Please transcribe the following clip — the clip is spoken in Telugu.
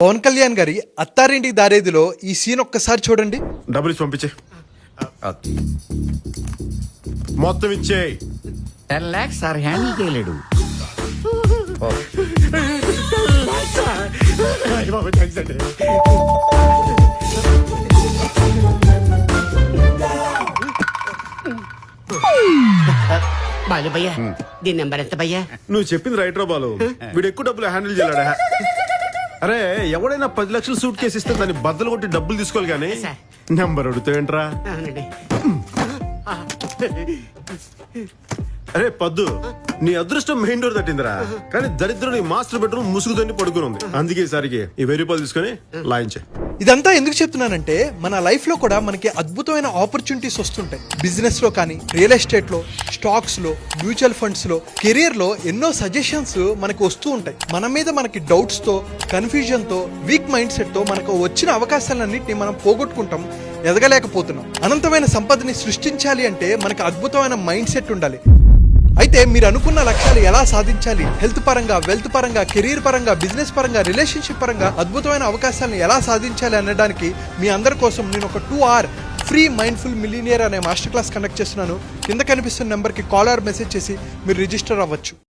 పవన్ కళ్యాణ్ గారి అత్తారింటికి దారేదిలో ఈ సీన్ ఒక్కసారి చూడండి. డబ్బులు ఇచ్చి పంపించే. మొత్తం ఇచ్చే. 10 lakhs సార్ హ్యాండిల్ చేయలేడు. బాలు భయ్యా దీని నెంబర్ ఎంత భయ్యా? నువ్వు చెప్పింది రైట్ రా బాలు. వీడు ఎక్కువ డబ్బులు హ్యాండిల్ చేయలేడా? అరే ఎవడైనా 10 లక్షలు సూట్ కేసు ఇస్తే దాన్ని బద్దలు కొట్టి డబ్బులు తీసుకోవాలి కానీ సార్. నెంబర్ అడుగుతావేంట్రా? అవునండి. అరే పద్దు, నీ అదృష్టం మెయిన్ డోర్ తట్టిందిరా, కానీ దరిద్రుడు నీ మాస్టర్ బెడ్రూమ్ ముసుగుతోని పడుకుని ఉంది. అందుకే ఈసారికి ఈ 1000 రూపాయలు తీసుకొని లాయించే. ఇదంతా ఎందుకు చెప్తున్నానంటే మన లైఫ్ లో కూడా మనకి అద్భుతమైన ఆపర్చునిటీస్ వస్తుంటాయి. బిజినెస్ లో కానీ, రియల్ ఎస్టేట్ లో, స్టాక్స్ లో, మ్యూచువల్ ఫండ్స్ లో, కెరియర్ లో ఎన్నో సజెషన్స్ మనకు వస్తూ ఉంటాయి. మన మీద మనకి డౌట్స్ తో, కన్ఫ్యూజన్ తో, వీక్ మైండ్ సెట్ తో మనకు వచ్చిన అవకాశాలన్నింటినీ మనం పోగొట్టుకుంటాం, ఎదగలేకపోతున్నాం. అనంతమైన సంపదని సృష్టించాలి అంటే మనకు అద్భుతమైన మైండ్ సెట్ ఉండాలి. అయితే మీరు అనుకున్న లక్ష్యాలు ఎలా సాధించాలి, హెల్త్ పరంగా, వెల్త్ పరంగా, కెరీర్ పరంగా, బిజినెస్ పరంగా, రిలేషన్షిప్ పరంగా అద్భుతమైన అవకాశాలను ఎలా సాధించాలి అనడానికి మీ అందరి కోసం నేను ఒక 2 hour ఫ్రీ మైండ్ఫుల్ మిలినియర్ అనే మాస్టర్ క్లాస్ కండక్ట్ చేస్తున్నాను. కింద కనిపిస్తున్న నెంబర్కి కాల్ ఆర్ మెసేజ్ చేసి మీరు రిజిస్టర్ అవ్వచ్చు.